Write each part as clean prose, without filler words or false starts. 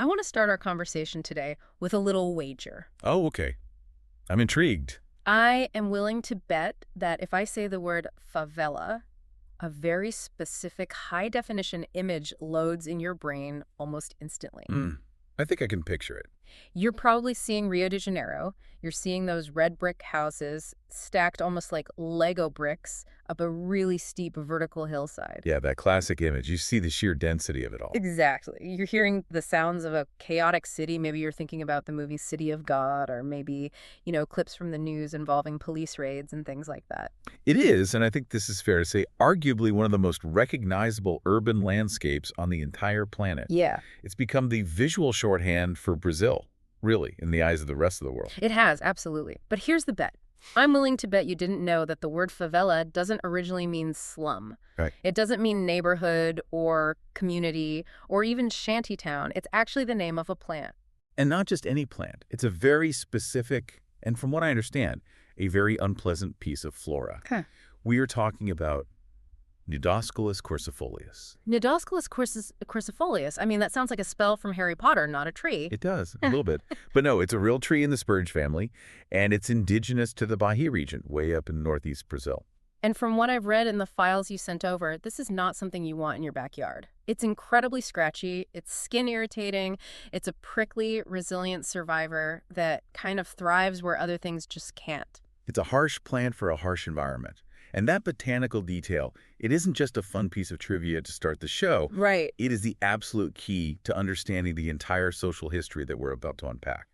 I want to start our conversation today with a little wager. Oh, okay. I'm intrigued. I am willing to bet that if I say the word favela, a very specific high-definition image loads in your brain almost instantly. I think I can picture it. You're probably seeing Rio de Janeiro. You're seeing those red brick houses stacked almost like Lego bricks up a really steep vertical hillside. Yeah, that classic image. You see the sheer density of it all. Exactly. You're hearing the sounds of a chaotic city. Maybe you're thinking about the movie City of God, or maybe, clips from the news involving police raids and things like that. It is, and I think this is fair to say, arguably one of the most recognizable urban landscapes on the entire planet. Yeah. It's become the visual shorthand for Brazil, really, in the eyes of the rest of the world. It has, absolutely. But here's the bet. I'm willing to bet you didn't know that the word favela doesn't originally mean slum. Right. It doesn't mean neighborhood or community or even shantytown. It's actually the name of a plant. And not just any plant. It's a very specific, and from what I understand, a very unpleasant piece of flora. Huh. We are talking about Nidoscalus quercifolius. Nidoscalus quercifolius. I mean, that sounds like a spell from Harry Potter, not a tree. It does, a little bit. But no, it's a real tree in the spurge family, and it's indigenous to the Bahia region, way up in northeast Brazil. And from what I've read in the files you sent over, this is not something you want in your backyard. It's incredibly scratchy, it's skin irritating, it's a prickly, resilient survivor that kind of thrives where other things just can't. It's a harsh plant for a harsh environment. And that botanical detail, it isn't just a fun piece of trivia to start the show. Right. It is the absolute key to understanding the entire social history that we're about to unpack.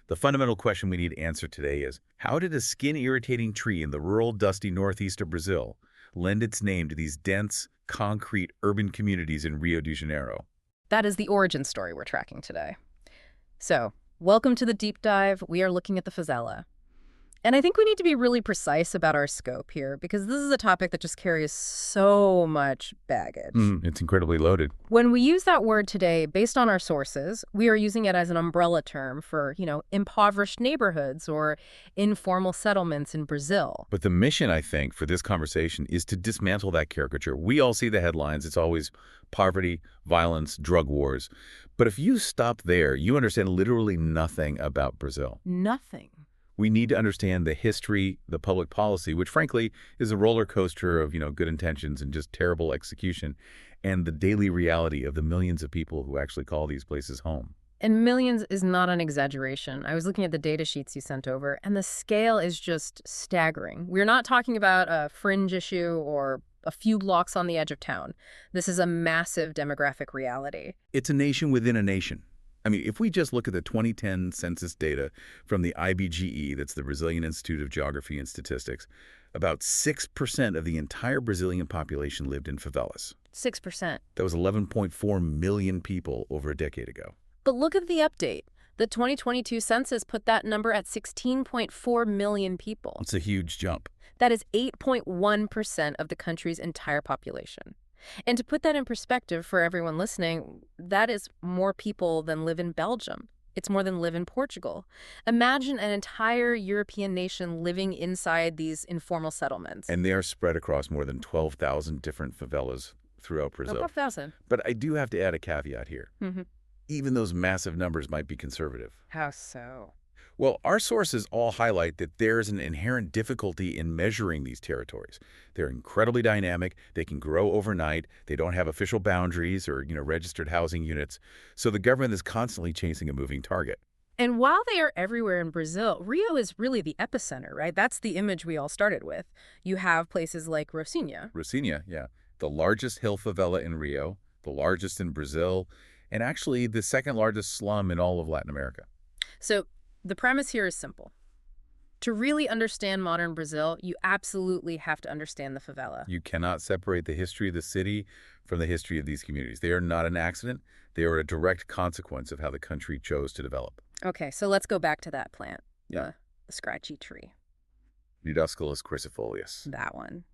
The fundamental question we need to answer today is, how did a skin-irritating tree in the rural, dusty northeast of Brazil lend its name to these dense, concrete urban communities in Rio de Janeiro? That is the origin story we're tracking today. So, welcome to the deep dive. We are looking at the favela. And I think we need to be really precise about our scope here, because this is a topic that just carries so much baggage. It's incredibly loaded. When we use that word today, based on our sources, we are using it as an umbrella term for, impoverished neighborhoods or informal settlements in Brazil. But the mission, I think, for this conversation is to dismantle that caricature. We all see the headlines. It's always poverty, violence, drug wars. But if you stop there, you understand literally nothing about Brazil. Nothing. We need to understand the history, the public policy, which frankly is a roller coaster of, good intentions and just terrible execution, and the daily reality of the millions of people who actually call these places home. And millions is not an exaggeration. I was looking at the data sheets you sent over, and the scale is just staggering. We're not talking about a fringe issue or a few blocks on the edge of town. This is a massive demographic reality. It's a nation within a nation. I mean, if we just look at the 2010 census data from the IBGE, that's the Brazilian Institute of Geography and Statistics, about 6% of the entire Brazilian population lived in favelas. 6%. That was 11.4 million people over a decade ago. But look at the update. The 2022 census put that number at 16.4 million people. It's a huge jump. That is 8.1% of the country's entire population. And to put that in perspective for everyone listening, that is more people than live in Belgium. It's more than live in Portugal. Imagine an entire European nation living inside these informal settlements. And they are spread across more than 12,000 different favelas throughout Brazil. 12,000. But I do have to add a caveat here. Mm-hmm. Even those massive numbers might be conservative. How so? Well, our sources all highlight that there is an inherent difficulty in measuring these territories. They're incredibly dynamic. They can grow overnight. They don't have official boundaries or, registered housing units. So the government is constantly chasing a moving target. And while they are everywhere in Brazil, Rio is really the epicenter, right? That's the image we all started with. You have places like Rocinha. Rocinha, yeah. The largest hill favela in Rio, the largest in Brazil, and actually the second largest slum in all of Latin America. So the premise here is simple. To really understand modern Brazil, you absolutely have to understand the favela. You cannot separate the history of the city from the history of these communities. They are not an accident. They are a direct consequence of how the country chose to develop. Okay, so let's go back to that plant, Yeah. the scratchy tree. Nidoscalus quercifolius. That one.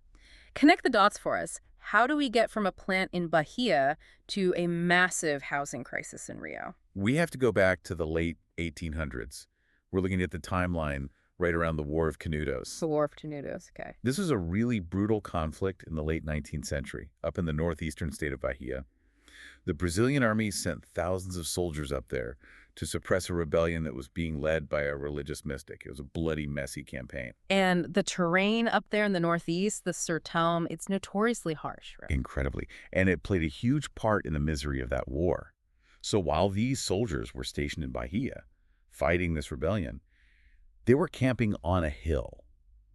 Connect the dots for us. How do we get from a plant in Bahia to a massive housing crisis in Rio? We have to go back to the late 1800s. We're looking at the timeline right around the War of Canudos. The War of Canudos, okay. This was a really brutal conflict in the late 19th century, up in the northeastern state of Bahia. The Brazilian army sent thousands of soldiers up there to suppress a rebellion that was being led by a religious mystic. It was a bloody, messy campaign. And the terrain up there in the northeast, the Sertão, it's notoriously harsh, right? Incredibly. And it played a huge part in the misery of that war. So while these soldiers were stationed in Bahia, fighting this rebellion, they were camping on a hill.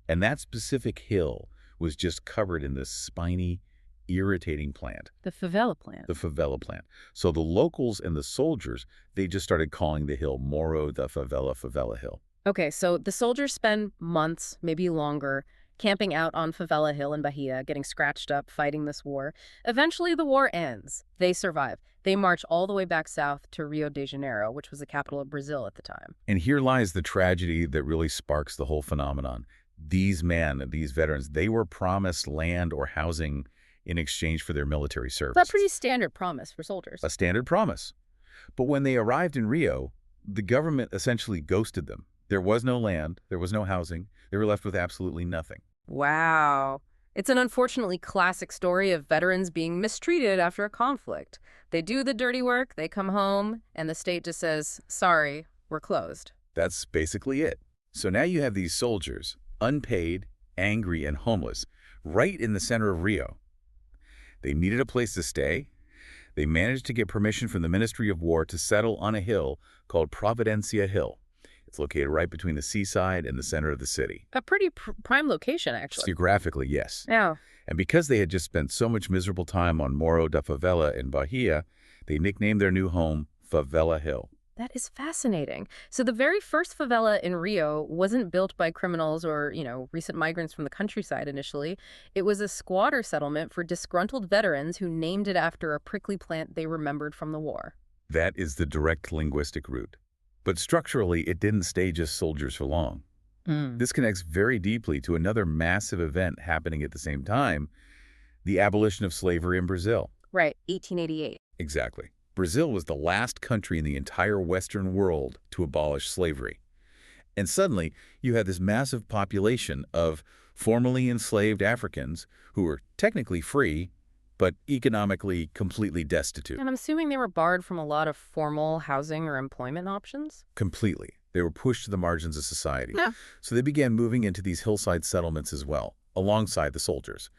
And that specific hill was just covered in this spiny, irritating plant. The favela plant. The favela plant. So the locals and the soldiers, they just started calling the hill Morro da Favela, Favela Hill. Okay, so the soldiers spend months, maybe longer, camping out on Favela Hill in Bahia, getting scratched up, fighting this war. Eventually, the war ends. They survive. They march all the way back south to Rio de Janeiro, which was the capital of Brazil at the time. And here lies the tragedy that really sparks the whole phenomenon. These men, these veterans, they were promised land or housing in exchange for their military service. That's a pretty standard promise for soldiers. A standard promise. But when they arrived in Rio, the government essentially ghosted them. There was no land, there was no housing, they were left with absolutely nothing. Wow. It's an unfortunately classic story of veterans being mistreated after a conflict. They do the dirty work, they come home, and the state just says, sorry, we're closed. That's basically it. So now you have these soldiers, unpaid, angry, and homeless, right in the center of Rio. They needed a place to stay. They managed to get permission from the Ministry of War to settle on a hill called Providência Hill. It's located right between the seaside and the center of the city. A pretty prime location, actually. Geographically, yes. Yeah. And because they had just spent so much miserable time on Morro da Favela in Bahia, they nicknamed their new home Favela Hill. That is fascinating. So the very first favela in Rio wasn't built by criminals or, recent migrants from the countryside initially. It was a squatter settlement for disgruntled veterans who named it after a prickly plant they remembered from the war. That is the direct linguistic root. But structurally, it didn't stay just soldiers for long. This connects very deeply to another massive event happening at the same time, the abolition of slavery in Brazil. Right, 1888. Exactly. Brazil was the last country in the entire Western world to abolish slavery. And suddenly, you had this massive population of formerly enslaved Africans who were technically free, but economically completely destitute. And I'm assuming they were barred from a lot of formal housing or employment options? Completely. They were pushed to the margins of society. Yeah. So they began moving into these hillside settlements as well, alongside the soldiers.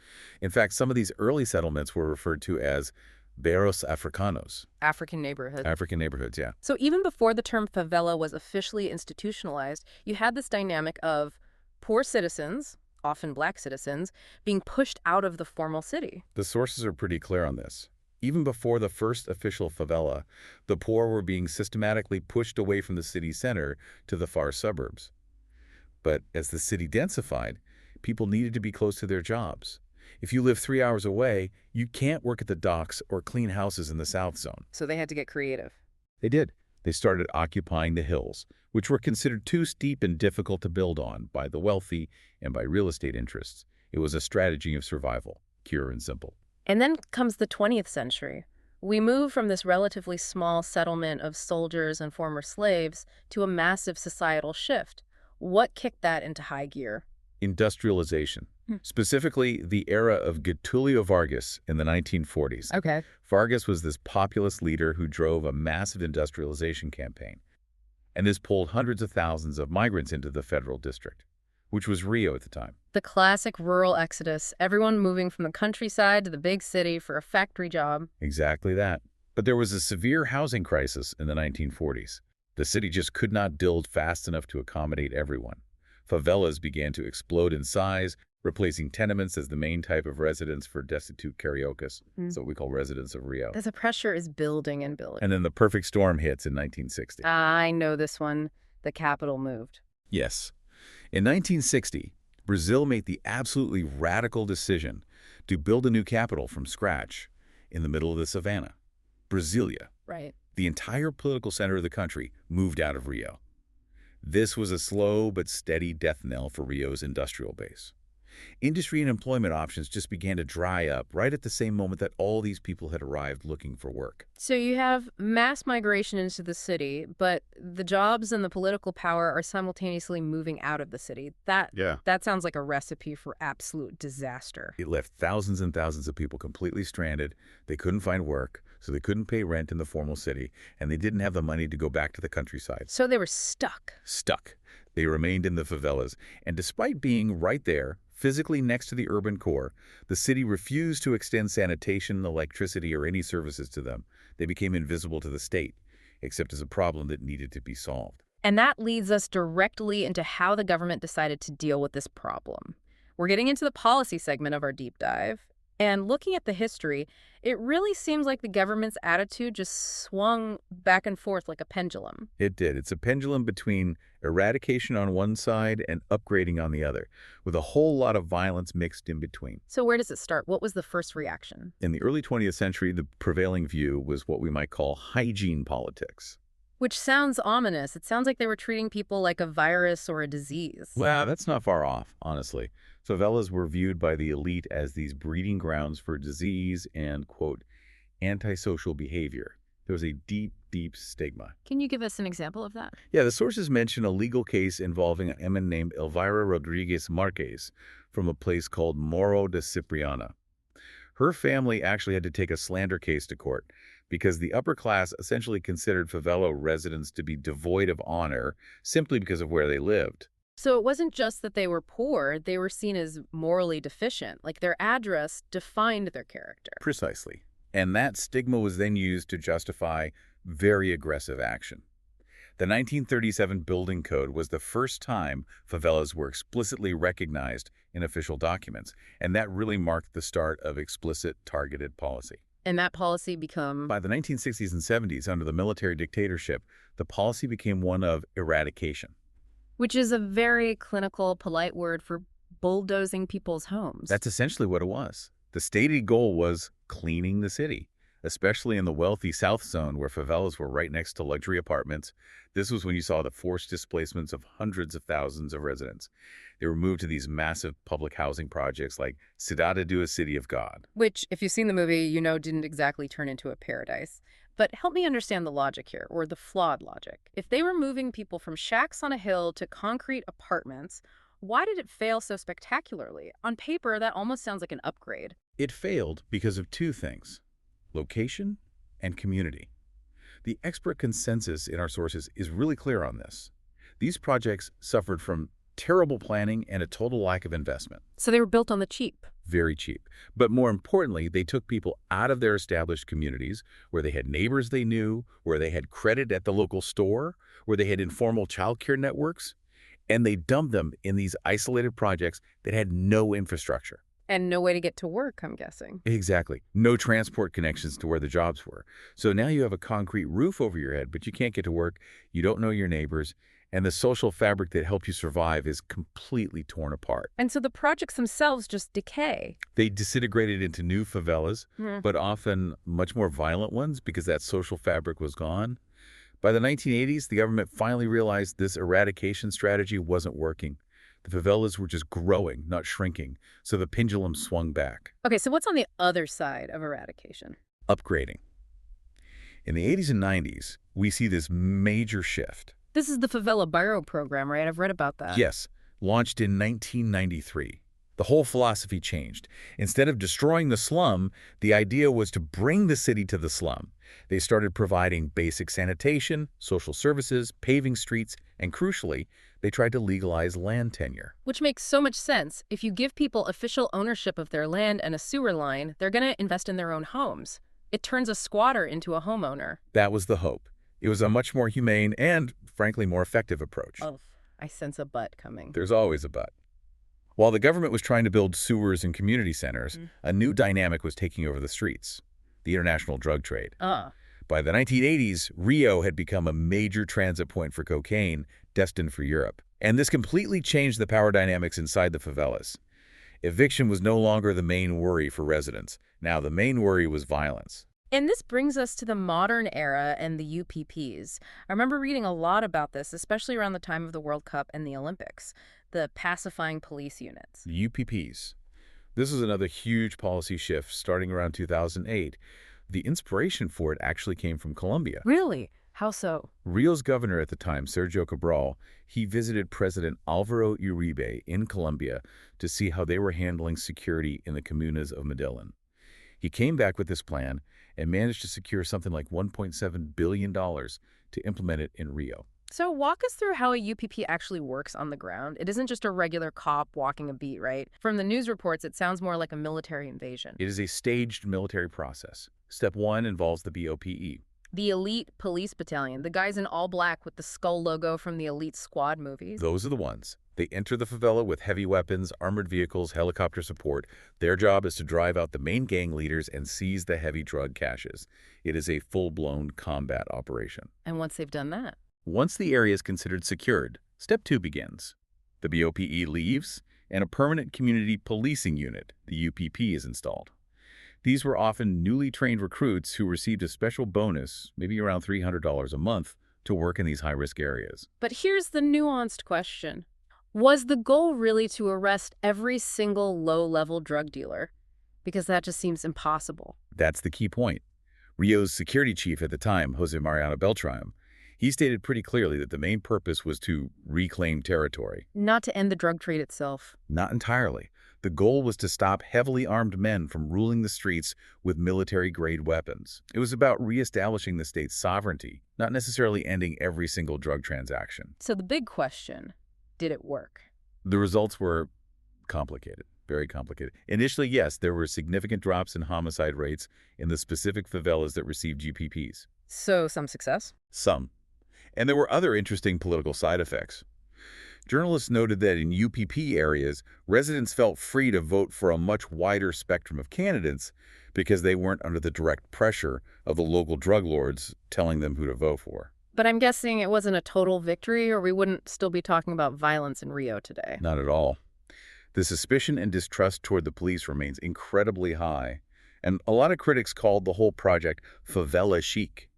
In fact, some of these early settlements were referred to as bairros africanos. African neighborhoods. African neighborhoods, yeah. So even before the term favela was officially institutionalized, you had this dynamic of poor citizens, often black citizens, being pushed out of the formal city. The sources are pretty clear on this. Even before the first official favela, the poor were being systematically pushed away from the city center to the far suburbs. But as the city densified, people needed to be close to their jobs. If you live 3 hours away, you can't work at the docks or clean houses in the South Zone. So they had to get creative. They did. They started occupying the hills, which were considered too steep and difficult to build on by the wealthy and by real estate interests. It was a strategy of survival, pure and simple. And then comes the 20th century. We move from this relatively small settlement of soldiers and former slaves to a massive societal shift. What kicked that into high gear? Industrialization. Specifically, the era of Getulio Vargas in the 1940s. Okay. Vargas was this populist leader who drove a massive industrialization campaign. And this pulled hundreds of thousands of migrants into the federal district, which was Rio at the time. The classic rural exodus, everyone moving from the countryside to the big city for a factory job. Exactly that. But there was a severe housing crisis in the 1940s. The city just could not build fast enough to accommodate everyone. Favelas began to explode in size, replacing tenements as the main type of residence for destitute cariocas. So what we call residents of Rio. The pressure is building and building. And then the perfect storm hits in 1960. I know this one. The capital moved. Yes. In 1960, Brazil made the absolutely radical decision to build a new capital from scratch in the middle of the savannah, Brasilia. Right. The entire political center of the country moved out of Rio. This was a slow but steady death knell for Rio's industrial base. Industry and employment options just began to dry up right at the same moment that all these people had arrived looking for work. So you have mass migration into the city, but the jobs and the political power are simultaneously moving out of the city. That sounds like a recipe for absolute disaster. It left thousands and thousands of people completely stranded. They couldn't find work, So they couldn't pay rent in the formal city, and they didn't have the money to go back to the countryside. So they were stuck. Stuck. They remained in the favelas, and despite being right there, physically next to the urban core, the city refused to extend sanitation, electricity, or any services to them. They became invisible to the state, except as a problem that needed to be solved. And that leads us directly into how the government decided to deal with this problem. We're getting into the policy segment of our deep dive. And looking at the history, it really seems like the government's attitude just swung back and forth like a pendulum. It did. It's a pendulum between eradication on one side and upgrading on the other, with a whole lot of violence mixed in between. So where does it start? What was the first reaction? In the early 20th century, the prevailing view was what we might call hygiene politics. Which sounds ominous. It sounds like they were treating people like a virus or a disease. Well, that's not far off, honestly. Favelas were viewed by the elite as these breeding grounds for disease and, quote, antisocial behavior. There was a deep, deep stigma. Can you give us an example of that? Yeah, the sources mention a legal case involving a woman named Elvira Rodriguez Marquez from a place called Morro de Cipriana. Her family actually had to take a slander case to court because the upper class essentially considered favela residents to be devoid of honor simply because of where they lived. So it wasn't just that they were poor, they were seen as morally deficient, like their address defined their character. Precisely. And that stigma was then used to justify very aggressive action. The 1937 Building Code was the first time favelas were explicitly recognized in official documents, and that really marked the start of explicit targeted policy. And that policy became... By the 1960s and 70s, under the military dictatorship, the policy became one of eradication. Which is a very clinical, polite word for bulldozing people's homes. That's essentially what it was. The stated goal was cleaning the city, especially in the wealthy South Zone where favelas were right next to luxury apartments. This was when you saw the forced displacements of hundreds of thousands of residents. They were moved to these massive public housing projects like Cidade do a City of God. Which, if you've seen the movie, you know didn't exactly turn into a paradise. But help me understand the logic here, or the flawed logic. If they were moving people from shacks on a hill to concrete apartments, why did it fail so spectacularly? On paper, that almost sounds like an upgrade. It failed because of two things: location and community. The expert consensus in our sources is really clear on this. These projects suffered from terrible planning and a total lack of investment. So they were built on the cheap. Very cheap. But more importantly, they took people out of their established communities where they had neighbors they knew, where they had credit at the local store, where they had informal childcare networks, and they dumped them in these isolated projects that had no infrastructure. And no way to get to work, I'm guessing. Exactly. No transport connections to where the jobs were. So now you have a concrete roof over your head, but you can't get to work, you don't know your neighbors, and the social fabric that helped you survive is completely torn apart. And so the projects themselves just decay. They disintegrated into new favelas, but often much more violent ones because that social fabric was gone. By the 1980s, the government finally realized this eradication strategy wasn't working. The favelas were just growing, not shrinking, so the pendulum swung back. Okay, so what's on the other side of eradication? Upgrading. In the 80s and 90s, we see this major shift. This is the Favela Barrio program, right? I've read about that. Yes, launched in 1993. The whole philosophy changed. Instead of destroying the slum, the idea was to bring the city to the slum. They started providing basic sanitation, social services, paving streets, and crucially, they tried to legalize land tenure. Which makes so much sense. If you give people official ownership of their land and a sewer line, they're going to invest in their own homes. It turns a squatter into a homeowner. That was the hope. It was a much more humane and, frankly, more effective approach. Oh, I sense a but coming. There's always a but. While the government was trying to build sewers and community centers, a new dynamic was taking over the streets: the international drug trade. By the 1980s, Rio had become a major transit point for cocaine, destined for Europe. And this completely changed the power dynamics inside the favelas. Eviction was no longer the main worry for residents. Now the main worry was violence. And this brings us to the modern era and the UPPs. I remember reading a lot about this, especially around the time of the World Cup and the Olympics, the Pacifying Police Units. The UPPs. This was another huge policy shift starting around 2008. The inspiration for it actually came from Colombia. Really? How so? Rio's governor at the time, Sergio Cabral, he visited President Alvaro Uribe in Colombia to see how they were handling security in the comunas of Medellin. He came back with this plan and managed to secure something like $1.7 billion to implement it in Rio. So walk us through how a UPP actually works on the ground. It isn't just a regular cop walking a beat, right? From the news reports, it sounds more like a military invasion. It is a staged military process. Step 1 involves the BOPE. The elite police battalion, the guys in all black with the skull logo from the Elite Squad movies. Those are the ones. They enter the favela with heavy weapons, armored vehicles, helicopter support. Their job is to drive out the main gang leaders and seize the heavy drug caches. It is a full-blown combat operation. And once they've done that? Once the area is considered secured, Step 2 begins. The BOPE leaves, and a permanent community policing unit, the UPP, is installed. These were often newly trained recruits who received a special bonus, maybe around $300 a month, to work in these high-risk areas. But here's the nuanced question. Was the goal really to arrest every single low-level drug dealer? Because that just seems impossible. That's the key point. Rio's security chief at the time, Jose Mariano Beltran, he stated pretty clearly that the main purpose was to reclaim territory. Not to end the drug trade itself. Not entirely. The goal was to stop heavily armed men from ruling the streets with military-grade weapons. It was about reestablishing the state's sovereignty, not necessarily ending every single drug transaction. So the big question, did it work? The results were complicated, very complicated. Initially, yes, there were significant drops in homicide rates in the specific favelas that received UPPs. So some success? Some. And there were other interesting political side effects. Journalists noted that in UPP areas, residents felt free to vote for a much wider spectrum of candidates because they weren't under the direct pressure of the local drug lords telling them who to vote for. But I'm guessing it wasn't a total victory, or we wouldn't still be talking about violence in Rio today. Not at all. The suspicion and distrust toward the police remains incredibly high, and a lot of critics called the whole project favela chic.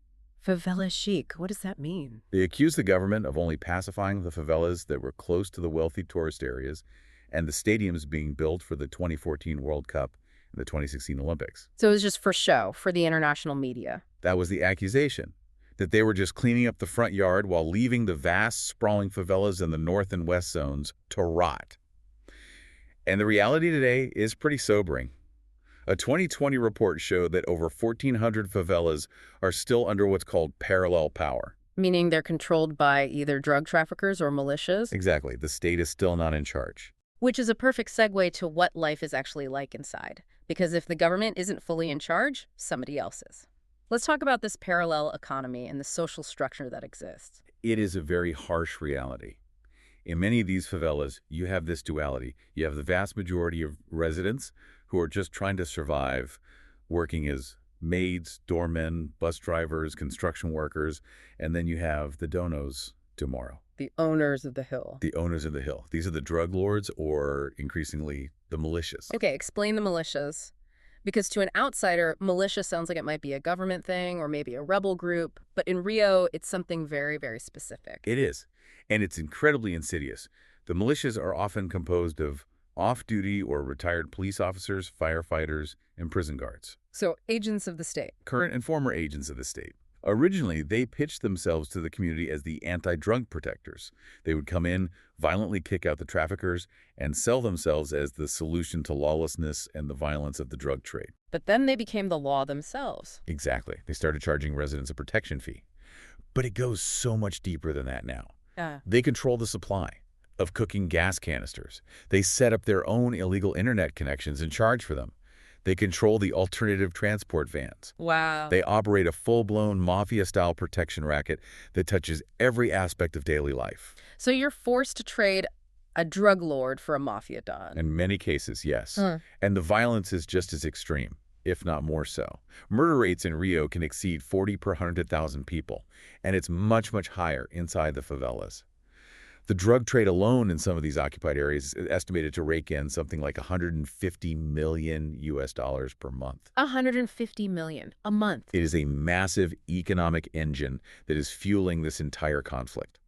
Favela chic, what does that mean? They accused the government of only pacifying the favelas that were close to the wealthy tourist areas and the stadiums being built for the 2014 World Cup and the 2016 Olympics. So it was just for show, for the international media. That was the accusation, that they were just cleaning up the front yard while leaving the vast, sprawling favelas in the north and west zones to rot. And the reality today is pretty sobering. A 2020 report showed that over 1,400 favelas are still under what's called parallel power. Meaning they're controlled by either drug traffickers or militias? Exactly. The state is still not in charge. Which is a perfect segue to what life is actually like inside. Because if the government isn't fully in charge, somebody else is. Let's talk about this parallel economy and the social structure that exists. It is a very harsh reality. In many of these favelas, you have this duality. You have the vast majority of residents who are just trying to survive, working as maids, doormen, bus drivers, construction workers, and then you have the donos tomorrow. The owners of the hill. The owners of the hill. These are the drug lords or, increasingly, the militias. Okay, explain the militias. Because to an outsider, militia sounds like it might be a government thing or maybe a rebel group, but in Rio, it's something very, very specific. It is, and it's incredibly insidious. The militias are often composed of off-duty or retired police officers, firefighters, and prison guards. So agents of the state. Current and former agents of the state. Originally, they pitched themselves to the community as the anti-drug protectors. They would come in, violently kick out the traffickers, and sell themselves as the solution to lawlessness and the violence of the drug trade. But then they became the law themselves. Exactly. They started charging residents a protection fee. But it goes so much deeper than that now. They control the supply of cooking gas canisters. They set up their own illegal internet connections and charge for them. They control the alternative transport vans. Wow. They operate a full-blown mafia-style protection racket that touches every aspect of daily life. So you're forced to trade a drug lord for a mafia don. In many cases, yes. And the violence is just as extreme, if not more so. Murder rates in Rio can exceed 40 per 100,000 people, and it's much, much higher inside the favelas. The drug trade alone in some of these occupied areas is estimated to rake in something like $150 million per month. 150 million a month. It is a massive economic engine that is fueling this entire conflict.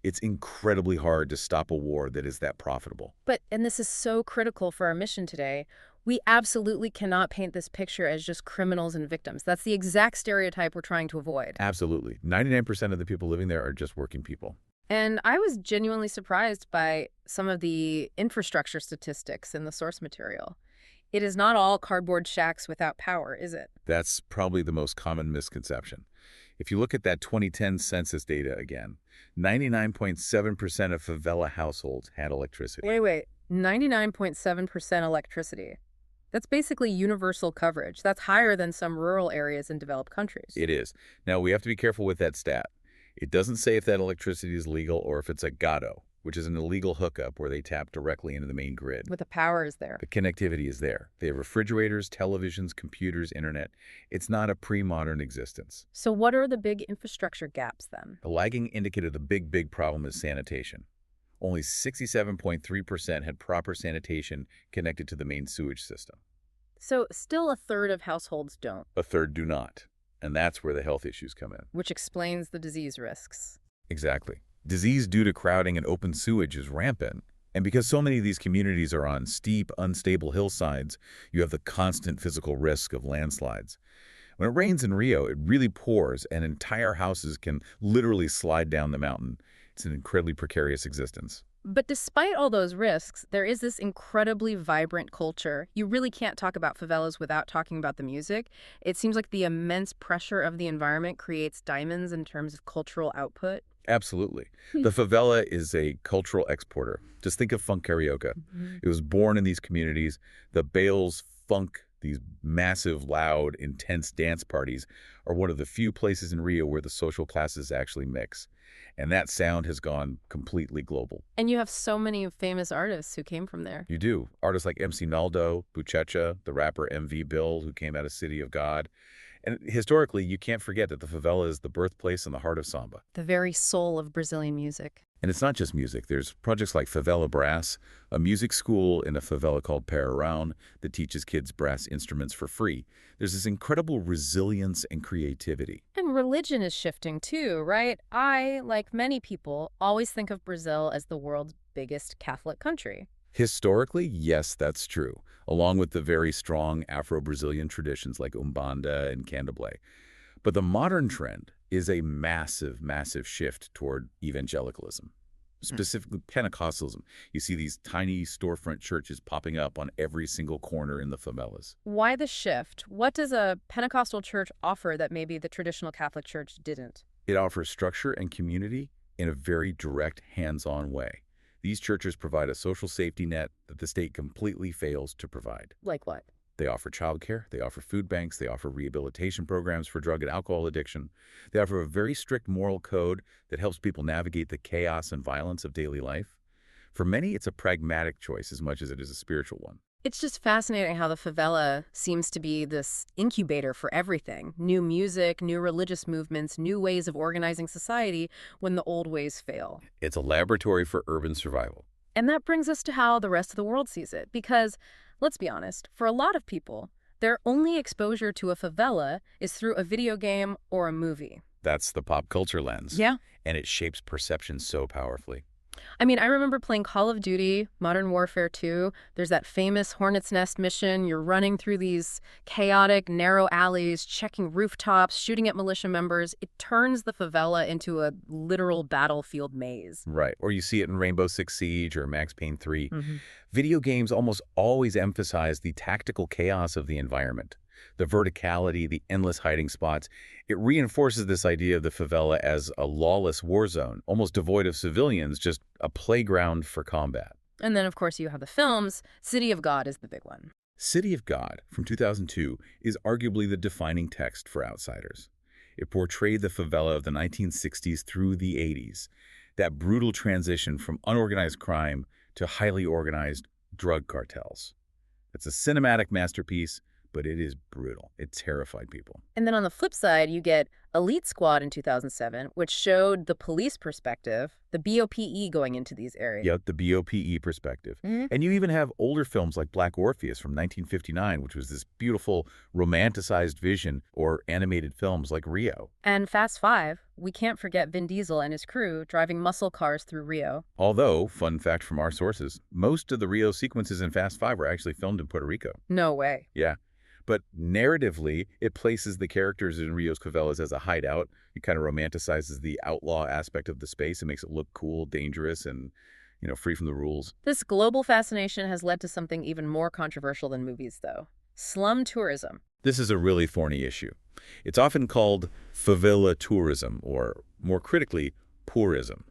It's incredibly hard to stop a war that is that profitable. But, and this is so critical for our mission today, we absolutely cannot paint this picture as just criminals and victims. That's the exact stereotype we're trying to avoid. Absolutely. 99% of the people living there are just working people. And I was genuinely surprised by some of the infrastructure statistics in the source material. It is not all cardboard shacks without power, is it? That's probably the most common misconception. If you look at that 2010 census data again, 99.7% of favela households had electricity. Wait. 99.7% electricity. That's basically universal coverage. That's higher than some rural areas in developed countries. It is. Now, we have to be careful with that stat. It doesn't say if that electricity is legal or if it's a gato, which is an illegal hookup where they tap directly into the main grid. But the power is there. The connectivity is there. They have refrigerators, televisions, computers, internet. It's not a pre-modern existence. So what are the big infrastructure gaps then? The lagging indicator of the big problem is sanitation. Only 67.3% had proper sanitation connected to the main sewage system. So still a third of households don't. A third do not. And that's where the health issues come in. Which explains the disease risks. Exactly. Disease due to crowding and open sewage is rampant. And because so many of these communities are on steep, unstable hillsides, you have the constant physical risk of landslides. When it rains in Rio, it really pours, and entire houses can literally slide down the mountain. It's an incredibly precarious existence. But despite all those risks, there is this incredibly vibrant culture. You really can't talk about favelas without talking about the music. It seems like the immense pressure of the environment creates diamonds in terms of cultural output. Absolutely. The favela is a cultural exporter. Just think of funk karaoke. It was born in these communities. The Bales funk, these massive, loud, intense dance parties, are one of the few places in Rio where the social classes actually mix. And that sound has gone completely global. And you have so many famous artists who came from there. You do. Artists like MC Naldo, Buchecha, the rapper MV Bill, who came out of City of God. And historically, you can't forget that the favela is the birthplace and the heart of samba. The very soul of Brazilian music. And it's not just music. There's projects like Favela Brass, a music school in a favela called Pararound that teaches kids brass instruments for free. There's this incredible resilience and creativity. And religion is shifting too, right? I, like many people, always think of Brazil as the world's biggest Catholic country. Historically, yes, that's true, along with the very strong Afro-Brazilian traditions like Umbanda and Candomblé. But the modern trend is a massive shift toward evangelicalism, specifically Pentecostalism. You see these tiny storefront churches popping up on every single corner in the favelas. Why the shift? What does a Pentecostal church offer that maybe the traditional Catholic Church didn't? It offers structure and community in a very direct, hands-on way. These churches provide a social safety net that the state completely fails to provide. Like what? They offer childcare, they offer food banks, they offer rehabilitation programs for drug and alcohol addiction. They offer a very strict moral code that helps people navigate the chaos and violence of daily life. For many, it's a pragmatic choice as much as it is a spiritual one. It's just fascinating how the favela seems to be this incubator for everything. New music, new religious movements, new ways of organizing society when the old ways fail. It's a laboratory for urban survival. And that brings us to how the rest of the world sees it. Because, let's be honest, for a lot of people, their only exposure to a favela is through a video game or a movie. That's the pop culture lens. Yeah. And it shapes perception so powerfully. I mean, I remember playing Call of Duty, Modern Warfare 2. There's that famous Hornet's Nest mission. You're running through these chaotic, narrow alleys, checking rooftops, shooting at militia members. It turns the favela into a literal battlefield maze. Right. Or you see it in Rainbow Six Siege or Max Payne 3. Video games almost always emphasize the tactical chaos of the environment. The verticality, the endless hiding spots. It reinforces this idea of the favela as a lawless war zone, almost devoid of civilians, just a playground for combat. And then, of course, you have the films. City of God is the big one. City of God, from 2002, is arguably the defining text for outsiders. It portrayed the favela of the 1960s through the 80s, that brutal transition from unorganized crime to highly organized drug cartels. It's a cinematic masterpiece, but it is brutal. It terrified people. And then on the flip side, you get Elite Squad in 2007, which showed the police perspective, the BOPE going into these areas. Yep, the BOPE perspective. And you even have older films like Black Orpheus from 1959, which was this beautiful romanticized vision, or animated films like Rio. And Fast Five, we can't forget Vin Diesel and his crew driving muscle cars through Rio. Although, fun fact from our sources, most of the Rio sequences in Fast Five were actually filmed in Puerto Rico. No way. Yeah. But narratively, it places the characters in Rio's favelas as a hideout. It kind of romanticizes the outlaw aspect of the space. It makes it look cool, dangerous, and free from the rules. This global fascination has led to something even more controversial than movies, though. Slum tourism. This is a really thorny issue. It's often called favela tourism, or more critically, pourism.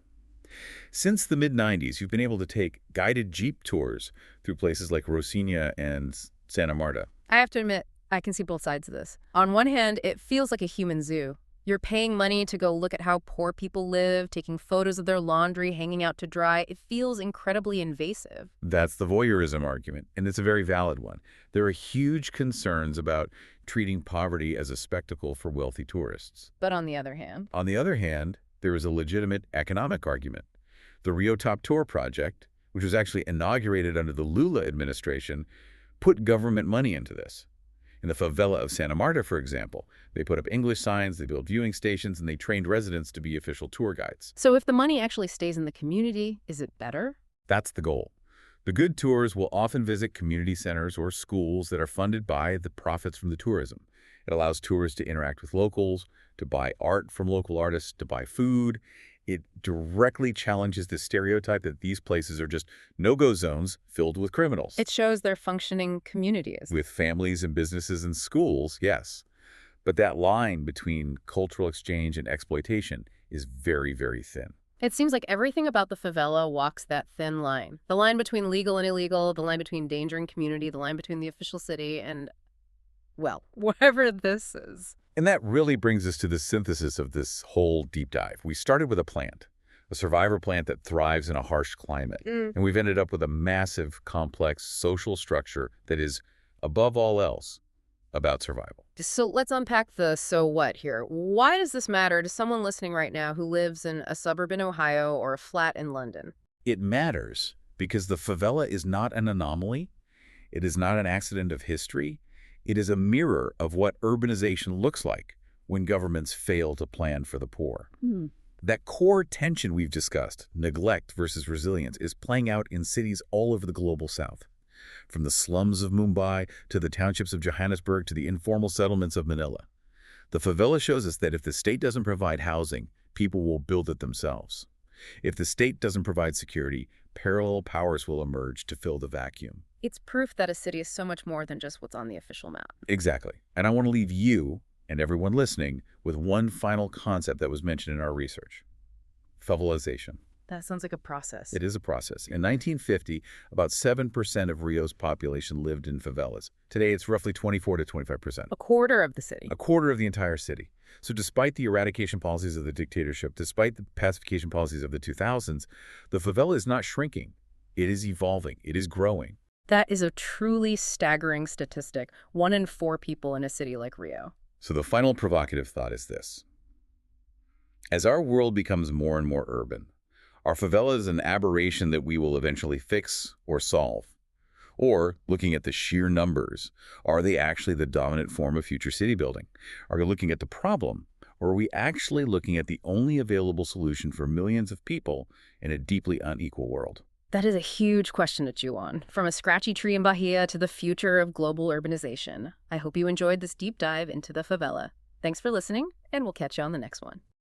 Since the mid-90s, you've been able to take guided Jeep tours through places like Rocinha and Santa Marta. I have to admit, I can see both sides of this. On one hand, it feels like a human zoo. You're paying money to go look at how poor people live, taking photos of their laundry, hanging out to dry. It feels incredibly invasive. That's the voyeurism argument, and it's a very valid one. There are huge concerns about treating poverty as a spectacle for wealthy tourists. But on the other hand, there is a legitimate economic argument. The Rio Top Tour project, which was actually inaugurated under the Lula administration, put government money into this. In the favela of Santa Marta, for example, they put up English signs, they built viewing stations, and they trained residents to be official tour guides. So if the money actually stays in the community, is it better? That's the goal. The good tours will often visit community centers or schools that are funded by the profits from the tourism. It allows tourists to interact with locals, to buy art from local artists, to buy food. It directly challenges the stereotype that these places are just no-go zones filled with criminals. It shows they're functioning communities. With families and businesses and schools, yes. But that line between cultural exchange and exploitation is very, very thin. It seems like everything about the favela walks that thin line. The line between legal and illegal, the line between danger and community, the line between the official city and, well, whatever this is. And that really brings us to the synthesis of this whole deep dive. We started with a plant, a survivor plant that thrives in a harsh climate. And we've ended up with a massive, complex social structure that is, above all else, about survival. So let's unpack the so what here. Why does this matter to someone listening right now who lives in a suburb in Ohio or a flat in London? It matters because the favela is not an anomaly. It is not an accident of history. It is a mirror of what urbanization looks like when governments fail to plan for the poor. That core tension we've discussed, neglect versus resilience, is playing out in cities all over the global south. From the slums of Mumbai to the townships of Johannesburg to the informal settlements of Manila. The favela shows us that if the state doesn't provide housing, people will build it themselves. If the state doesn't provide security, parallel powers will emerge to fill the vacuum. It's proof that a city is so much more than just what's on the official map. Exactly. And I want to leave you and everyone listening with one final concept that was mentioned in our research. Favelization. That sounds like a process. It is a process. In 1950, about 7% of Rio's population lived in favelas. Today, it's roughly 24 to 25%. A quarter of the city. A quarter of the entire city. So despite the eradication policies of the dictatorship, despite the pacification policies of the 2000s, the favela is not shrinking. It is evolving. It is growing. That is a truly staggering statistic. 1 in 4 people in a city like Rio. So the final provocative thought is this. As our world becomes more and more urban, our favela is an aberration that we will eventually fix or solve. Or, looking at the sheer numbers, are they actually the dominant form of future city building? Are we looking at the problem, or are we actually looking at the only available solution for millions of people in a deeply unequal world? That is a huge question to chew on, from a scratchy tree in Bahia to the future of global urbanization. I hope you enjoyed this deep dive into the favela. Thanks for listening, and we'll catch you on the next one.